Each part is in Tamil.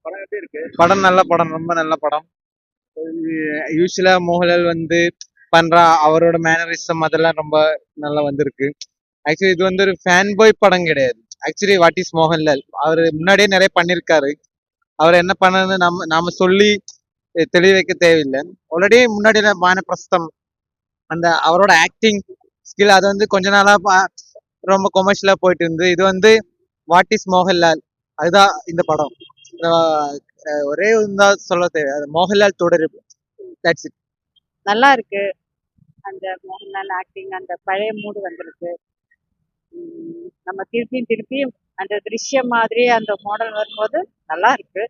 படம் எப்படி இருக்கு? படம் நல்ல படம், ரொம்ப நல்ல படம். யூஸ்வலா மோகன்லால் வந்து பண்ற அவரோட மேனரிசம் அதெல்லாம் ரொம்ப நல்லா வந்திருக்கு. ஆக்சுவலி இது வந்து ஒரு ஃபேன் பாய் படம் கிடையாது. ஆக்சுவலி வாட் இஸ் மோகன்லால் அவர் முன்னாடியே நிறைய பண்ணிருக்காரு. அவர் என்ன பண்ணணும்னு நாம சொல்லி தெளிய வைக்க தேவையில்லை. ஆல்ரெடி முன்னாடி வானப்பிரஸ்தம் அந்த அவரோட ஆக்டிங் ஸ்கில் அது வந்து கொஞ்ச நாளா ரொம்ப கொமர்ஷியலா போயிட்டு இருந்து இது வந்து வாட் இஸ் மோகன்லால் அதுதான் இந்த படம். ஒரே தான் சொல்ல தேவை, அது மோகன்லால் தொடர். That's it. நல்லா இருக்கு. அந்த மோகன்லால் ஆக்டிங் அந்த பழைய மூடு வந்திருக்கு. நம்ம திருப்பியும் அந்த திருஷ்யம் மாதிரி அந்த மாடல் வரும்போது நல்லா இருக்கு.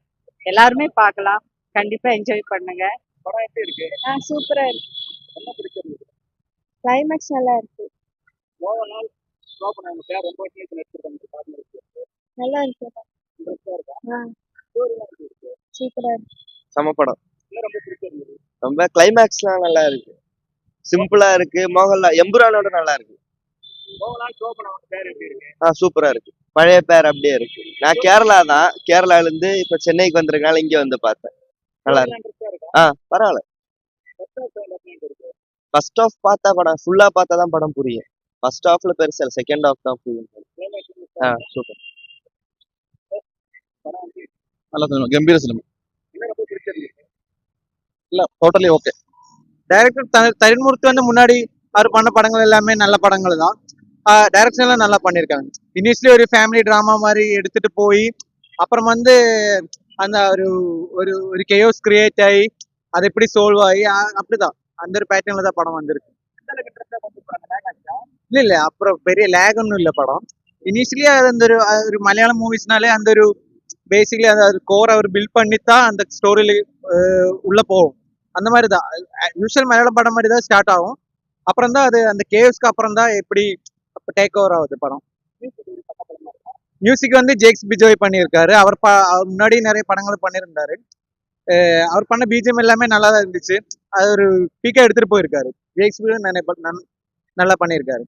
எல்லாருமே பார்க்கலாம். கண்டிப்பா என்ஜாய் பண்ணுங்க. படம் எப்படி இருக்கு? சூப்பரா இருக்கு. என்ன பிடிச்சிருக்கு? கிளைமேக்ஸ் நல்லா இருக்கு. மோகன்லால் சோபனா இவங்க பேர் ரொம்ப வருஷம் நடிச்சிருக்காங்க. பாருங்க நல்லா இருக்கு. இன்ட்ரெஸ்டா இருக்கா? சூப்பரா இருக்கு. சம படம். என்ன ரொம்ப பிடிச்சிருந்தது? ரொம்ப கிளைமேக்ஸ்லாம் நல்லா இருக்கு, சிம்பிளா இருக்கு. மோகன்லால் எம்புரானோட நல்லா இருக்கு. மோகன்லால் சோபனா அவங்க பேர் எப்படி இருக்கு? சூப்பரா இருக்கு. பழைய பேர் அப்படியே இருக்கு. நான் கேரளா தான், கேரளால இருந்து இப்ப சென்னைக்கு வந்திருக்கனால இங்க வந்து பார்த்தேன். நல்லா இருக்கு. இன்ட்ரெஸ்டா இருக்கா? பரவாயில்ல. இருக்கு. ஃபர்ஸ்ட் ஆஃப் பார்த்தா படம் ஃபுல்லா பார்த்தா தான் படம் புரியும். ஃபர்ஸ்ட் ஹாஃப்ல பெருசா இல்ல, செகண்ட் ஹாஃப் தான் புரியும். சூப்பர். படம் எப்படி? நல்ல சினிமா, கம்பீர சினிமா. என்ன ரொம்ப பிடிச்சிருக்கு? இல்ல டோட்டலி ஓகே. டைரக்டர் தருண்மூர்த்தி வந்து முன்னாடி அவர் பண்ண படங்கள் எல்லாமே நல்ல படங்கள் தான். டைரக்ஷன் எல்லாம் நல்லா பண்ணியிருக்காங்க. இனிஷியலி ஒரு ஃபேமிலி டிராமா மாதிரி எடுத்துட்டு போய் அப்புறம் வந்து அந்த ஒரு ஒரு ஒரு கேயோஸ் கிரியேட் ஆகி அது எப்படி சால்வ் ஆகி அப்படிதான் அந்த ஒரு பேட்டர்ன்ல தான் படம் வந்திருக்கு. இல்ல அப்புறம் பெரிய லேக் ஒன்றும் இல்லை படம். இனிஷியலி அது அந்த ஒரு மலையாளம் மூவிஸ்னாலே அந்த ஒரு பேசிக்கலி அந்த கோர் அவர் பில்ட் பண்ணித்தான் அந்த ஸ்டோரியில உள்ள போகும். அந்த மாதிரி தான் யூஸ்வல் மலையாளம் படம் மாதிரி தான் ஸ்டார்ட் ஆகும். அப்புறம் தான் அது அந்த கேவ்ஸ்க்கு அப்புறம் தான் எப்படி டேக் ஓவர் ஆகுது படம். மியூசிக் வந்து ஜேக்ஸ் பிஜோய் பண்ணியிருக்காரு. அவர் முன்னாடி நிறைய படங்கள் பண்ணியிருந்தாரு. அவர் பண்ண பிஜிஎம் எல்லாமே நல்லா தான் இருந்துச்சு. அது ஒரு பீக்கா எடுத்துட்டு போயிருக்காரு. ஜேக்ஸ் பிஜோய் நல்லா பண்ணியிருக்காரு.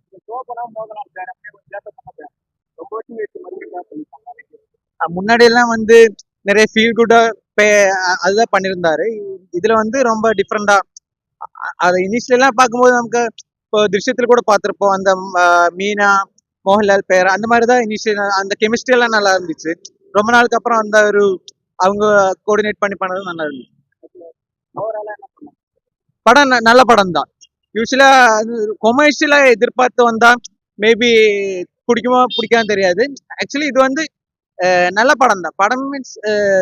முன்னாடி எல்லாம் வந்து நிறைய ஃபீல் குட்டா அதுதான் பண்ணியிருந்தாரு. இதுல வந்து ரொம்ப டிஃப்ரெண்டா அதை இனிஷியலாம் பார்க்கும்போது நமக்கு இப்போ திருஷ்யத்துல கூட பார்த்துருப்போம். அந்த மீனா மோகன்லால் பேர் அந்த மாதிரி தான் இனிஷியல் அந்த கெமிஸ்ட்ரி எல்லாம் நல்லா இருந்துச்சு. ரொம்ப நாளுக்கு அப்புறம் அந்த ஒரு அவங்க கோஆர்டினேட் பண்ணது நல்லா இருந்துச்சு. படம் நல்ல படம் தான். யூஸ்வலா கொமர்ஷியலா எதிர்பார்த்து வந்தா மேபி பிடிக்குமா பிடிக்காம தெரியாது. ஆக்சுவலி இது வந்து நல்ல படம் தான். படம் மீன்ஸ்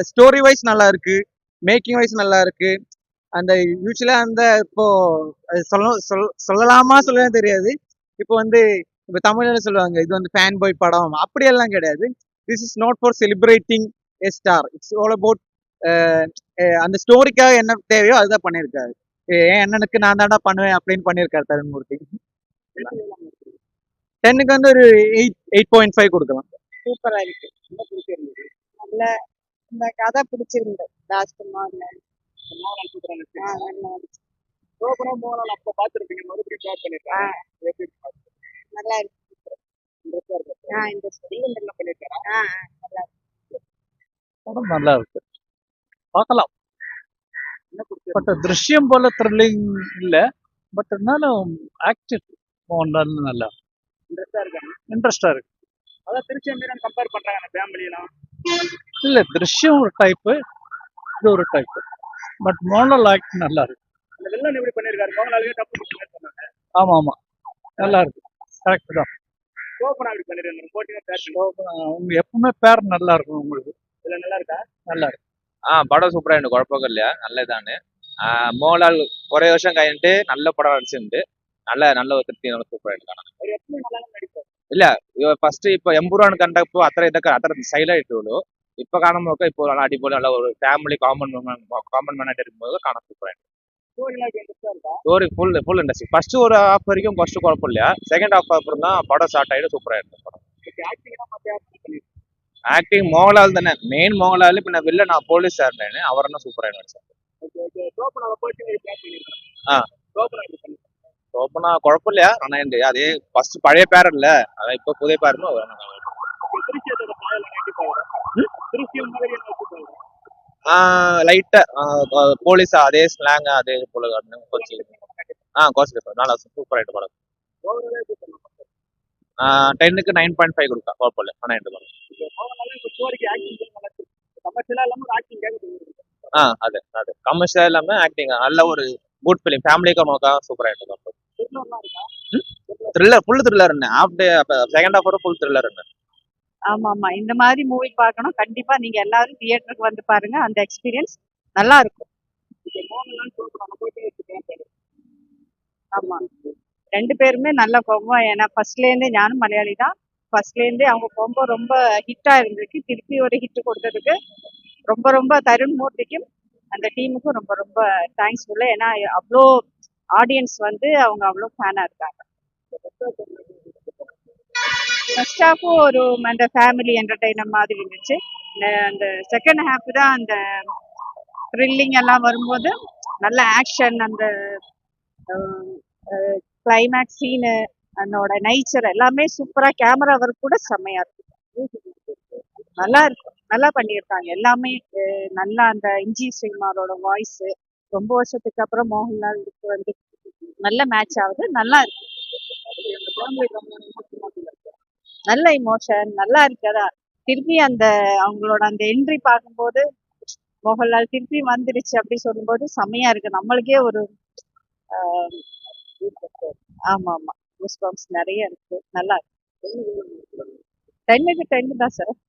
ஸ்டோரி வைஸ் நல்லா இருக்கு, மேக்கிங் வைஸ் நல்லா இருக்கு. அந்த யூஸ்வலா அந்த இப்போ சொல்லலாமா சொல்லலாம் தெரியாது. இப்போ வந்து இப்போ தமிழ்ல சொல்லுவாங்க இது வந்து ஃபேன் பாய் படம், அப்படியெல்லாம் கிடையாது. This is not for celebrating a star. It's all about அந்த ஸ்டோரிக்காக என்ன தேவையோ அதுதான் பண்ணியிருக்காரு. என் அண்ணனுக்கு நான் தாண்டா பண்ணுவேன் அப்படின்னு பண்ணியிருக்காரு தருண்மூர்த்தி. 10க்கு வந்து ஒரு 8.5 கொடுக்கலாம். சூப்பரா இருக்கு. நல்ல இந்த கதை பிடிச்சிருந்தது. லாஸ்ட் மாடல் நல்லா இருக்கு. படம் நல்லா இருக்கு, பார்க்கலாம். பட் திருஷ்யம் போல த்ரில்லிங் இல்ல, பட் இருந்தாலும் ஆக்டிவ் மோகன்லால் நல்லா இன்ட்ரெஸ்டா இருக்கு. அதான் திருச்சி கம்பேர் பண்றாங்க ஃபேமிலி எல்லாம். இல்ல திருஷ்யம் ஒரு டைப்பு, இது ஒரு டைப்பு. பட் மோகன்லால் ஆக்ட் நல்லா இருக்கு. அந்த வில்லன் எப்படி பண்ணிருக்காரு? மோகன்லாலுக்கு தப்பு சொன்னாங்க. ஆமா ஆமா நல்லா இருக்கு, கரெக்ட் தான். சோபனா எப்படி பண்ணிருக்காங்க? போட்டிங்க அவங்க எப்பவுமே பேர் நல்லா இருக்கும் உங்களுக்கு. இதுல நல்லா இருக்கா? நல்லா இருக்கு. படம் சூப்பரா இருக்கு, குழப்பம் நல்லதானு. மோகன்லால் ஒரே வருஷம் കഴിഞ്ഞിട്ട് நல்ல படம் நடிச்சிருந்து நல்ல ஒரு திருப்தி, நல்ல சூப்பரா ഇരിക്കണം. ഇല്ല ഫസ്റ്റ് ഇപ്പൊ എമ്പുറാണ് കണ്ടപ്പോ അത്ര സ്റ്റൈലായിട്ടുള്ളൂ. ഇപ്പൊ കാണുമ്പോൾ ഇപ്പോൾ നല്ല അടിപൊളി നല്ല ഒരു ഫാമിലി കോമൺ മാൻ ആയിട്ട് ഇരിക്കുമ്പോൾ കാണാൻ സൂപ്പറായിട്ട്. Story full interesting. ஃபர்ஸ்ட் ஒரு ஹாஃப் வரைக்கும் ஃபர்ஸ்ட் குழப்பம் இல்லையா, செகண்ட் ஹாஃப் அப்புறம் தான் படம் ஸ்டார்ட் ஆகிட்டு சூப்பராக இருக்கும் படம். ஆக்டிங் மோகன்லால் தானே மெயின். மோகன்லால் பின்ன வெளில நான் போலீஸ் சார்னு அவர் என்ன சூப்பராக நடிச்சார். சோப்பனா குழப்பம் இல்லையா, நന്നാயிருந்து. அதே ஃபர்ஸ்ட் பழைய பேர் இல்ல, அதான் இப்போ புதிய பேருன்னு லைட்டா போலீஸ் அதே ஸ்லாங் அதே போல கொஞ்சம் கோஸ்ட் நல்லா சூப்பர் ஆயிட்டு படம். ஓவராலாக எப்படி பண்ணலாம் 10க்கு 9.5 கொடுத்தா குழப்பம் இல்லை. ஆனால் படம் மோகன்லால் இப்போ ஸ்டோரிக்கு ஆக்டிங் நல்லா இருக்கு கமர்ஷியலாக இல்லாமல் ஒரு ஆக்டிங் அது கமர்ஷியல் இல்லாம ஆக்டிங் நல்ல ஒரு குட் ஃபிலிம் ஃபேமிலிக்கு நோக்கா சூப்பர் ஆயிட்டு இருக்கும். திருநூறுலாம் இருக்கா thriller full thriller half day second half full thriller. ஆமா ஆமா, இந்த மாதிரி மூவி பார்க்கணும். கண்டிப்பா நீங்க எல்லாரும் தியேட்டருக்கு வந்து பாருங்க, அந்த எக்ஸ்பீரியன்ஸ் நல்லா இருக்கும். இப்போ மோகன்லால் ஷோக்கு நம்ம போயிட்டே இருக்கேன் ஆமா, ரெண்டு பேருமே நல்ல கோம்போ. ஏன்னா ஃபர்ஸ்ட்ல இருந்தே ஞானும் மலையாளி தான். ஃபர்ஸ்ட்ல இருந்தே அவங்க கோம்போ ரொம்ப ஹிட்டா இருந்திருக்கு. திருப்பி ஒரு ஹிட் கொடுத்ததுக்கு ரொம்ப ரொம்ப தருண் மூர்த்திக்கும் அந்த டீமுக்கும் ரொம்ப ரொம்ப தேங்க்ஸ் சொல்ல. ஏன்னா அவ்வளோ ஆடியன்ஸ் வந்து அவங்க அவ்வளோ ஃபேனா இருக்காங்க. ஃபர்ஸ்ட் ஹாஃபும் ஒரு அந்த ஃபேமிலி என்டர்டெய்னர் மாதிரி இருந்துச்சு. அந்த செகண்ட் ஹாஃப் தான் அந்த த்ரில்லிங் எல்லாம் வரும்போது நல்ல ஆக்ஷன், அந்த கிளைமேக்ஸ் சீனு, அதனோட நேச்சர் எல்லாமே சூப்பரா, கேமரா ஒர்க் கூட செம்மையா இருக்கு. நல்லா இருக்கு, நல்லா பண்ணியிருக்காங்க எல்லாமே. நல்லா அந்த இஞ்சி ஸ்ரீமாரோட வாய்ஸ் ரொம்ப வருஷத்துக்கு அப்புறம் மோகன்லால் வந்து நல்ல மேட்ச் ஆகுது. நல்லா இருக்கு, நல்ல இமோஷன் நல்லா இருக்கு. அதான் திருப்பி அந்த அவங்களோட அந்த என்ட்ரி பார்க்கும்போது மோகன்லால் திருப்பி வந்துருச்சு அப்படி சொல்லும்போது செம்மையா இருக்கு. நம்மளுக்கே ஒரு ஆமா ஆமா, கூஸ் பம்ப்ஸ் நிறைய இருக்கு. நல்லா இருக்கு. 10க்கு 10 தான் சார்.